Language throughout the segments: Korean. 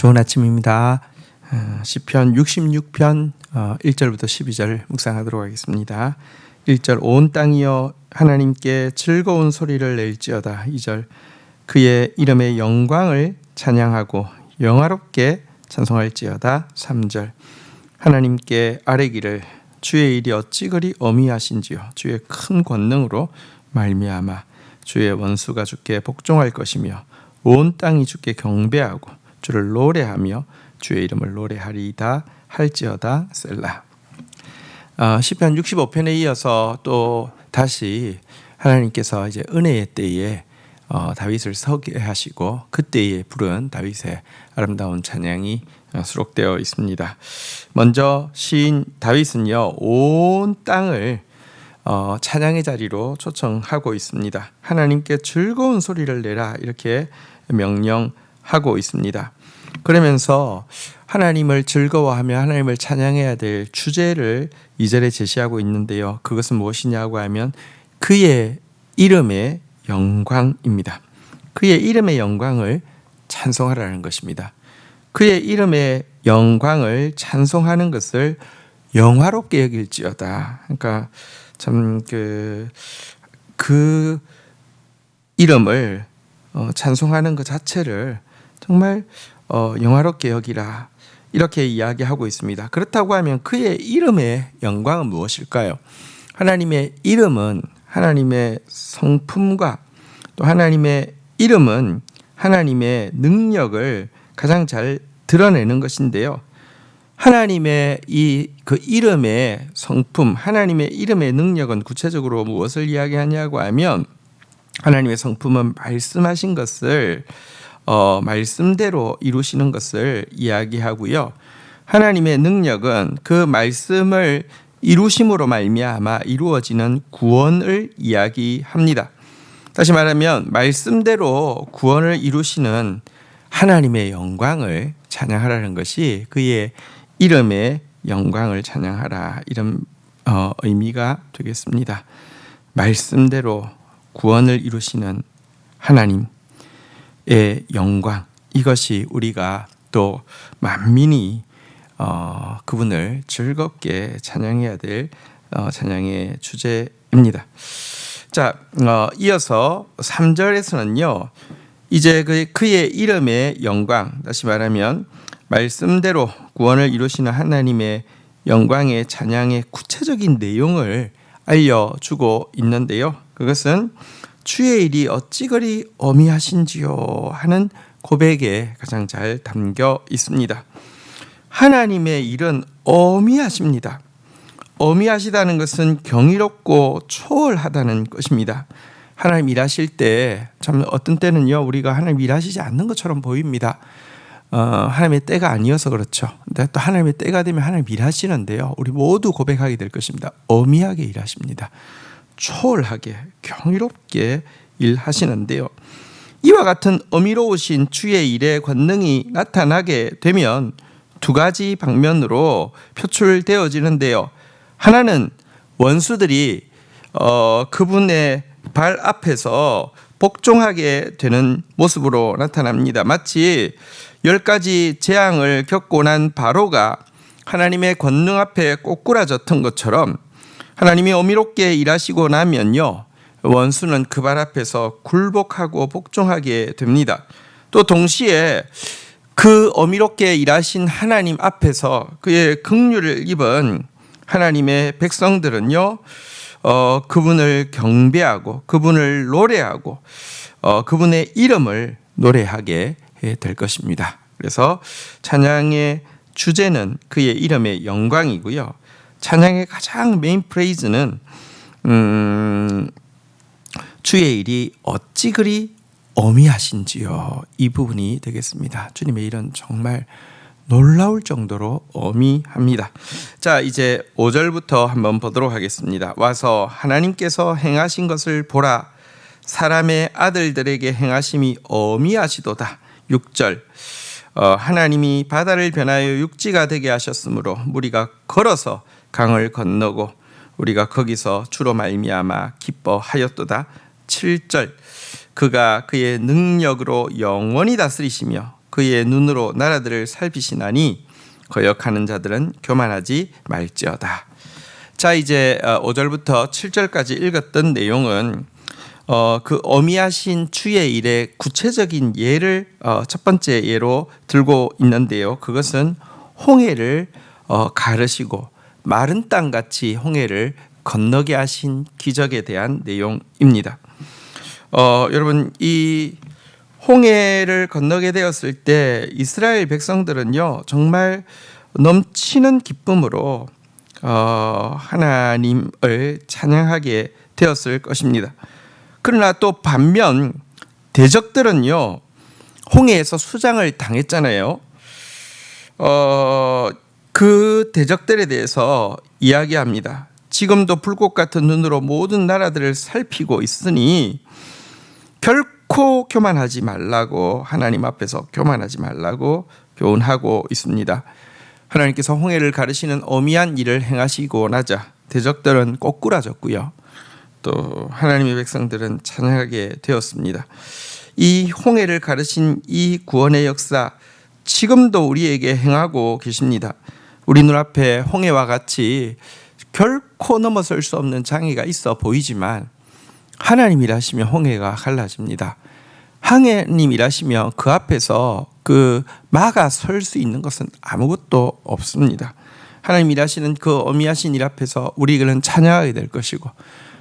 좋은 아침입니다. 시편 66편 1절부터 12절 묵상하도록 하겠습니다. 1절 온 땅이여 하나님께 즐거운 소리를 낼지어다. 2절 그의 이름의 영광을 찬양하고 영화롭게 찬송할지어다. 3절 하나님께 아뢰기를 주의 일이 어찌 그리 어미하신지요. 주의 큰 권능으로 말미암아 주의 원수가 주께 복종할 것이며 온 땅이 주께 경배하고 주를 노래하며 주의 이름을 노래하리이다 할지어다. 셀라. 시편 65편에 이어서 또 다시 하나님께서 이제 은혜의 때에 다윗을 서게 하시고 그때에 부른 다윗의 아름다운 찬양이 수록되어 있습니다. 먼저 시인 다윗은요 온 땅을 찬양의 자리로 초청하고 있습니다. 하나님께 즐거운 소리를 내라 이렇게 명령하고 있습니다. 그러면서 하나님을 즐거워하며 하나님을 찬양해야 될 주제를 2절에 제시하고 있는데요. 그것은 무엇이냐고 하면 그의 이름의 영광입니다. 그의 이름의 영광을 찬송하라는 것입니다. 그의 이름의 영광을 찬송하는 것을 영화롭게 여길지어다. 그러니까 참 그 이름을 찬송하는 것 자체를 정말 영화롭게 여기라 이렇게 이야기하고 있습니다. 그렇다고 하면 그의 이름의 영광은 무엇일까요? 하나님의 이름은 하나님의 성품과 또 하나님의 이름은 하나님의 능력을 가장 잘 드러내는 것인데요. 하나님의 그 이름의 성품, 하나님의 이름의 능력은 구체적으로 무엇을 이야기하냐고 하면 하나님의 성품은 말씀하신 것을 말씀대로 이루시는 것을 이야기하고요. 하나님의 능력은 그 말씀을 이루심으로 말미암아 이루어지는 구원을 이야기합니다. 다시 말하면 말씀대로 구원을 이루시는 하나님의 영광을 찬양하라는 것이 그의 이름의 영광을 찬양하라 이런 의미가 되겠습니다. 말씀대로 구원을 이루시는 하나님의 영광, 이것이 우리가 또 만민이 그분을 즐겁게 찬양해야 될 찬양의 주제입니다. 자, 이어서 3절에서는요 이제 그의 이름의 영광, 다시 말하면 말씀대로 구원을 이루시는 하나님의 영광의 찬양의 구체적인 내용을 알려주고 있는데요. 그것은 주의 일이 어찌 그리 어미하신지요 하는 고백에 가장 잘 담겨 있습니다. 하나님의 일은 어미하십니다. 어미하시다는 것은 경이롭고 초월하다는 것입니다. 하나님 일하실 때 참 어떤 때는요 우리가 하나님 일하시지 않는 것처럼 보입니다. 하나님의 때가 아니어서 그렇죠. 근데 또 하나님의 때가 되면 하나님 일하시는데요. 우리 모두 고백하게 될 것입니다. 어미하게 일하십니다. 초월하게 경이롭게 일하시는데요. 이와 같은 어미로우신 주의 일의 권능이 나타나게 되면 두 가지 방면으로 표출되어지는데요. 하나는 원수들이 그분의 발 앞에서 복종하게 되는 모습으로 나타납니다. 마치 10가지 재앙을 겪고 난 바로가 하나님의 권능 앞에 꼬꾸라졌던 것처럼 하나님이 어미롭게 일하시고 나면요 원수는 그 발 앞에서 굴복하고 복종하게 됩니다. 또 동시에 그 어미롭게 일하신 하나님 앞에서 그의 긍휼을 입은 하나님의 백성들은요 그분을 경배하고 그분을 노래하고 그분의 이름을 노래하게 될 것입니다. 그래서 찬양의 주제는 그의 이름의 영광이고요. 찬양의 가장 메인 프레이즈는 주의 일이 어찌 그리 어미하신지요 이 부분이 되겠습니다. 주님의 일은 정말 놀라울 정도로 어미합니다. 자, 이제 5절부터 한번 보도록 하겠습니다. 와서 하나님께서 행하신 것을 보라. 사람의 아들들에게 행하심이 어미하시도다. 6절 하나님이 바다를 변하여 육지가 되게 하셨으므로 무리가 걸어서 강을 건너고 우리가 거기서 주로 말미암아 기뻐하였도다. 7절 그가 그의 능력으로 영원히 다스리시며 그의 눈으로 나라들을 살피시나니 거역하는 자들은 교만하지 말지어다. 자, 이제 5절부터 7절까지 읽었던 내용은 그 어미하신 주의 일의 구체적인 예를 첫 번째 예로 들고 있는데요. 그것은 홍해를 가르시고 마른 땅같이 홍해를 건너게 하신 기적에 대한 내용입니다. 여러분, 이 홍해를 건너게 되었을 때 이스라엘 백성들은요 정말 넘치는 기쁨으로 하나님을 찬양하게 되었을 것입니다. 그러나 또 반면 대적들은요 홍해에서 수장을 당했잖아요. 그 대적들에 대해서 이야기합니다. 지금도 불꽃 같은 눈으로 모든 나라들을 살피고 있으니 결코 교만하지 말라고, 하나님 앞에서 교만하지 말라고 교훈하고 있습니다. 하나님께서 홍해를 가르시는 어미한 일을 행하시고 나자 대적들은 꼬꾸라졌고요. 또 하나님의 백성들은 찬양하게 되었습니다. 이 홍해를 가르신 이 구원의 역사, 지금도 우리에게 행하고 계십니다. 우리 눈앞에 홍해와 같이 결코 넘어설 수 없는 장애가 있어 보이지만 하나님 일하시면 홍해가 갈라집니다. 하나님 일하시면 그 앞에서 그 막아 설 수 있는 것은 아무것도 없습니다. 하나님 일하시는 그 어미하신 일 앞에서 우리는 찬양하게 될 것이고,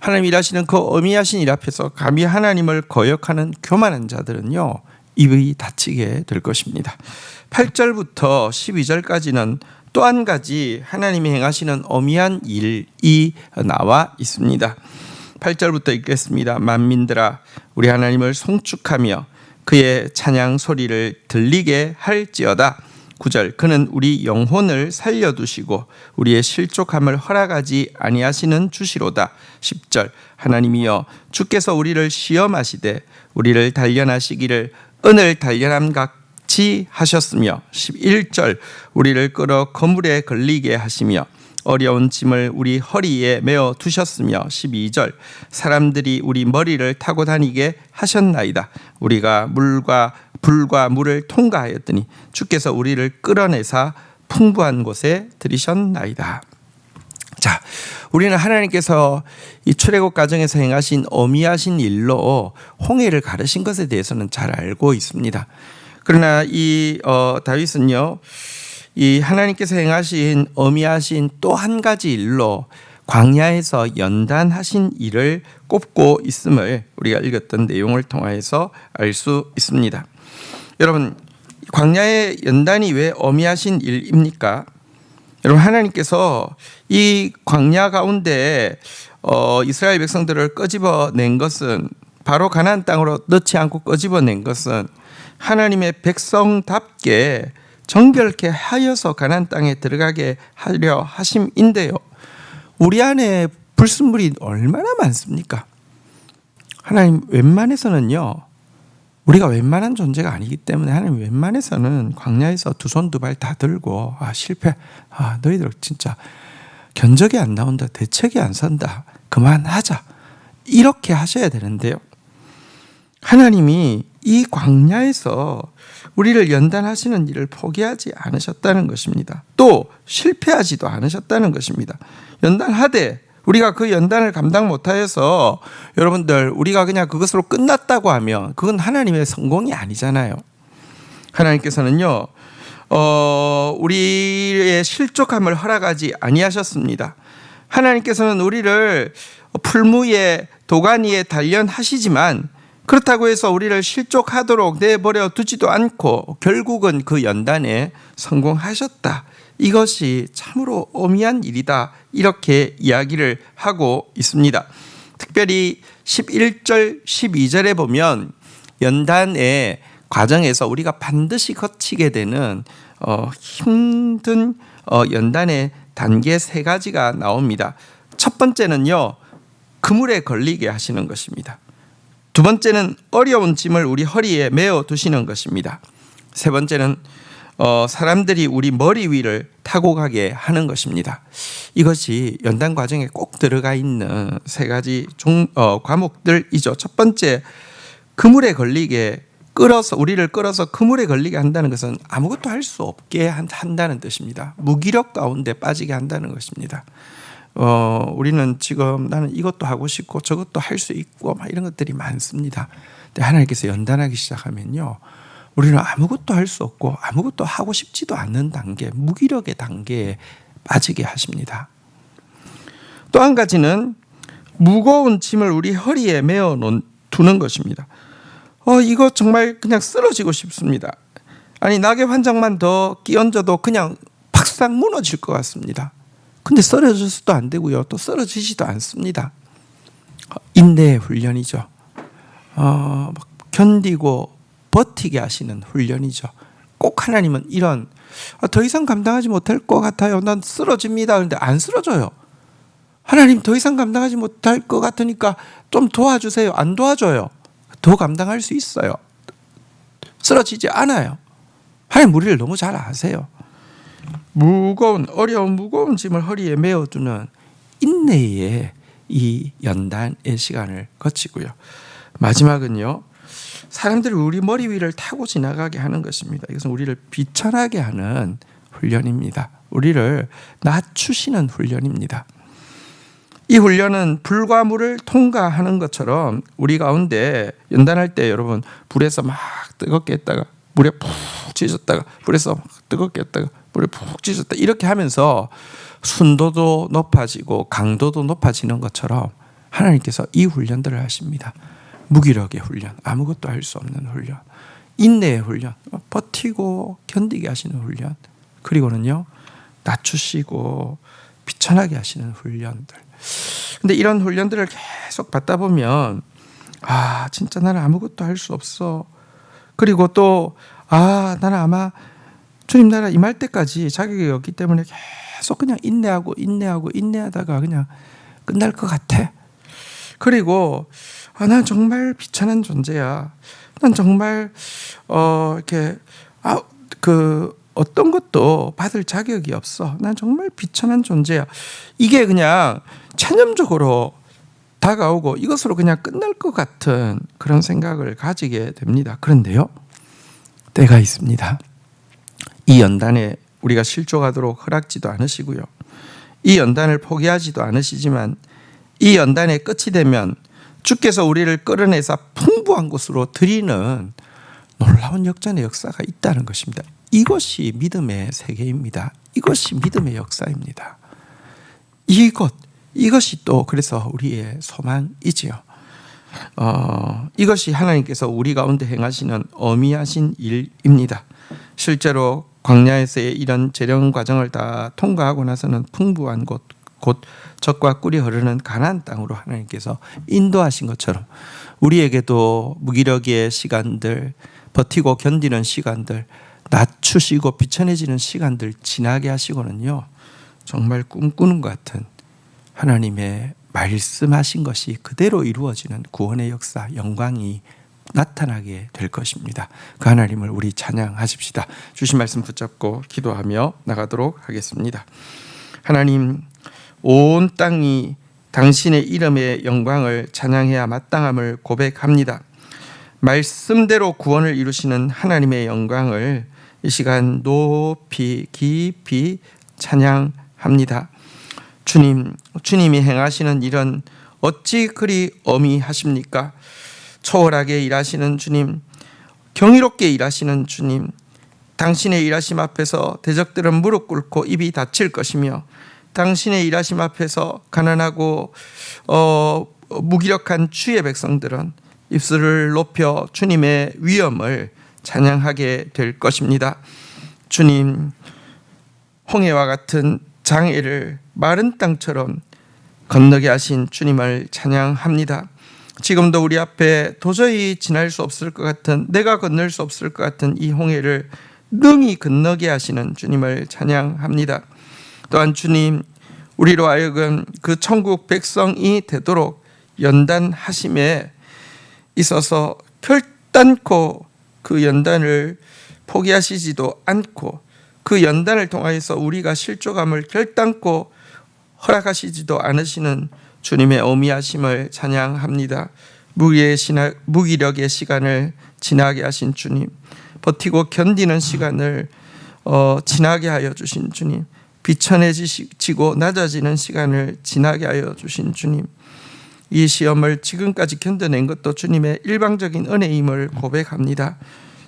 하나님 일하시는 그 어미하신 일 앞에서 감히 하나님을 거역하는 교만한 자들은요 입이 닫히게 될 것입니다. 8절부터 12절까지는 또 한 가지 하나님이 행하시는 어미한 일이 나와 있습니다. 8절부터 읽겠습니다. 만민들아, 우리 하나님을 송축하며 그의 찬양 소리를 들리게 할지어다. 9절, 그는 우리 영혼을 살려두시고 우리의 실족함을 허락하지 아니하시는 주시로다. 10절, 하나님이여, 주께서 우리를 시험하시되 우리를 단련하시기를 은을 단련함 같이 하셨으며, 11절, 우리를 끌어 거물에 걸리게 하시며 어려운 짐을 우리 허리에 메어 두셨으며, 12절, 사람들이 우리 머리를 타고 다니게 하셨나이다. 우리가 불과 물을 통과하였더니 주께서 우리를 끌어내사 풍부한 곳에 들이셨나이다. 자, 우리는 하나님께서 이 출애굽 과정에서 행하신 어미하신 일로 홍해를 가르신 것에 대해서는 잘 알고 있습니다. 그러나 이 다윗은요, 이 하나님께서 행하신 어미하신 또 한 가지 일로 광야에서 연단하신 일을 꼽고 있음을 우리가 읽었던 내용을 통해서 알 수 있습니다. 여러분, 광야의 연단이 왜 어미하신 일입니까? 여러분, 하나님께서 이 광야 가운데 이스라엘 백성들을 끄집어낸 것은, 바로 가나안 땅으로 넣지 않고 끄집어낸 것은 하나님의 백성답게 정결케 하여서 가나안 땅에 들어가게 하려 하심인데요, 우리 안에 불순물이 얼마나 많습니까? 하나님 웬만해서는요, 우리가 웬만한 존재가 아니기 때문에 하나님 웬만해서는 광야에서 두 손 두 발 다 들고 실패, 너희들 진짜 견적이 안 나온다, 대책이 안 선다, 그만하자, 이렇게 하셔야 되는데요, 하나님이 이 광야에서 우리를 연단하시는 일을 포기하지 않으셨다는 것입니다. 또 실패하지도 않으셨다는 것입니다. 연단하되 우리가 그 연단을 감당 못하여서 여러분들 우리가 그냥 그것으로 끝났다고 하면 그건 하나님의 성공이 아니잖아요. 하나님께서는요 우리의 실족함을 허락하지 아니하셨습니다. 하나님께서는 우리를 풀무에 도가니에 단련하시지만 그렇다고 해서 우리를 실족하도록 내버려 두지도 않고 결국은 그 연단에 성공하셨다. 이것이 참으로 어미한 일이다. 이렇게 이야기를 하고 있습니다. 특별히 11절, 12절에 보면 연단의 과정에서 우리가 반드시 거치게 되는 힘든 연단의 단계 세 가지가 나옵니다. 첫 번째는요, 그물에 걸리게 하시는 것입니다. 두 번째는 어려운 짐을 우리 허리에 메어 두시는 것입니다. 세 번째는 사람들이 우리 머리 위를 타고 가게 하는 것입니다. 이것이 연단 과정에 꼭 들어가 있는 세 가지 과목들이죠. 첫 번째, 그물에 걸리게 우리를 끌어서 그물에 걸리게 한다는 것은 아무것도 할 수 없게 한다는 뜻입니다. 무기력 가운데 빠지게 한다는 것입니다. 우리는 지금 나는 이것도 하고 싶고 저것도 할 수 있고 막 이런 것들이 많습니다. 근데 하나님께서 연단하기 시작하면요, 우리는 아무것도 할 수 없고 아무것도 하고 싶지도 않는 단계, 무기력의 단계에 빠지게 하십니다. 또 한 가지는 무거운 짐을 우리 허리에 메어 두는 것입니다. 이거 정말 그냥 쓰러지고 싶습니다. 아니, 낙엽 한 장만 더 끼얹어도 그냥 팍싹 무너질 것 같습니다. 근데 쓰러져서도 안 되고요, 또 쓰러지지도 않습니다. 인내의 훈련이죠. 견디고 버티게 하시는 훈련이죠. 꼭 하나님은 이런, 더 이상 감당하지 못할 것 같아요, 난 쓰러집니다. 그런데 안 쓰러져요. 하나님, 더 이상 감당하지 못할 것 같으니까 좀 도와주세요. 안 도와줘요. 더 감당할 수 있어요. 쓰러지지 않아요. 하나님 우리를 너무 잘 아세요. 어려운 무거운 짐을 허리에 메어두는 인내의 이 연단의 시간을 거치고요. 마지막은요, 사람들이 우리 머리 위를 타고 지나가게 하는 것입니다. 이것은 우리를 비천하게 하는 훈련입니다. 우리를 낮추시는 훈련입니다. 이 훈련은 불과 물을 통과하는 것처럼 우리 가운데 연단할 때 여러분, 불에서 막 뜨겁게 했다가 물에 푹 찢었다가 불에서 막 뜨겁게 했다가 물에 푹 찢었다, 이렇게 하면서 순도도 높아지고 강도도 높아지는 것처럼 하나님께서 이 훈련들을 하십니다. 무기력의 훈련, 아무것도 할 수 없는 훈련, 인내의 훈련, 버티고 견디게 하시는 훈련, 그리고는요, 낮추시고 비천하게 하시는 훈련들. 근데 이런 훈련들을 계속 받다 보면 진짜 나는 아무것도 할 수 없어. 그리고 또 나는 아마 주님 나라 임할 때까지 자격이 없기 때문에 계속 그냥 인내하다가 그냥 끝날 것 같아. 그리고 난 정말 비천한 존재야. 난 정말 이렇게 어떤 것도 받을 자격이 없어. 난 정말 비천한 존재야. 이게 그냥 체념적으로 다가오고 이것으로 그냥 끝날 것 같은 그런 생각을 가지게 됩니다. 그런데요, 때가 있습니다. 이 연단에 우리가 실족하도록 허락지도 않으시고요, 이 연단을 포기하지도 않으시지만 이 연단의 끝이 되면 주께서 우리를 끌어내서 풍부한 곳으로 드리는 놀라운 역전의 역사가 있다는 것입니다. 이것이 믿음의 세계입니다. 이것이 믿음의 역사입니다. 이것이 또 그래서 우리의 소망이지요. 이것이 하나님께서 우리 가운데 행하시는 어미하신 일입니다. 실제로 광야에서의 이런 재령 과정을 다 통과하고 나서는 풍부한 곧 젖과 꿀이 흐르는 가나안 땅으로 하나님께서 인도하신 것처럼 우리에게도 무기력의 시간들, 버티고 견디는 시간들, 낮추시고 비천해지는 시간들 지나게 하시고는요, 정말 꿈꾸는 것 같은 하나님의 말씀하신 것이 그대로 이루어지는 구원의 역사, 영광이 나타나게 될 것입니다. 그 하나님을 우리 찬양하십시다. 주신 말씀 붙잡고 기도하며 나가도록 하겠습니다. 하나님, 온 땅이 당신의 이름의 영광을 찬양해야 마땅함을 고백합니다. 말씀대로 구원을 이루시는 하나님의 영광을 이 시간 높이 깊이 찬양합니다. 주님이 행하시는 일은 어찌 그리 어미하십니까? 초월하게 일하시는 주님, 경이롭게 일하시는 주님, 당신의 일하심 앞에서 대적들은 무릎 꿇고 입이 닫힐 것이며 당신의 일하심 앞에서 가난하고 무기력한 주의 백성들은 입술을 높여 주님의 위엄을 찬양하게 될 것입니다. 주님, 홍해와 같은 장애를 마른 땅처럼 건너게 하신 주님을 찬양합니다. 지금도 우리 앞에 도저히 지날 수 없을 것 같은, 내가 건널 수 없을 것 같은 이 홍해를 능히 건너게 하시는 주님을 찬양합니다. 또한 주님, 우리로 하여금 그 천국 백성이 되도록 연단하심에 있어서 결단코 그 연단을 포기하시지도 않고 그 연단을 통하여서 우리가 실족함을 결단코 허락하시지도 않으시는 주님의 어미하심을 찬양합니다. 무기력의 시간을 지나게 하신 주님, 버티고 견디는 시간을 지나게 하여 주신 주님, 비천해지고 낮아지는 시간을 지나게 하여 주신 주님, 이 시험을 지금까지 견뎌낸 것도 주님의 일방적인 은혜임을 고백합니다.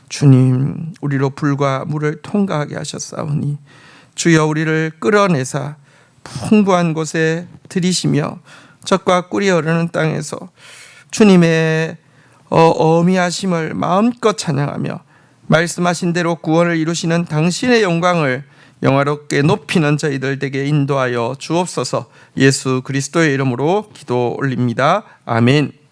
주님, 우리로 불과 물을 통과하게 하셨사오니 주여 우리를 끌어내사 풍부한 곳에 들이시며 젖과 꿀이 흐르는 땅에서 주님의 어미하심을 마음껏 찬양하며 말씀하신 대로 구원을 이루시는 당신의 영광을 영화롭게 높이는 저희들 되게 인도하여 주옵소서. 예수 그리스도의 이름으로 기도 올립니다. 아멘.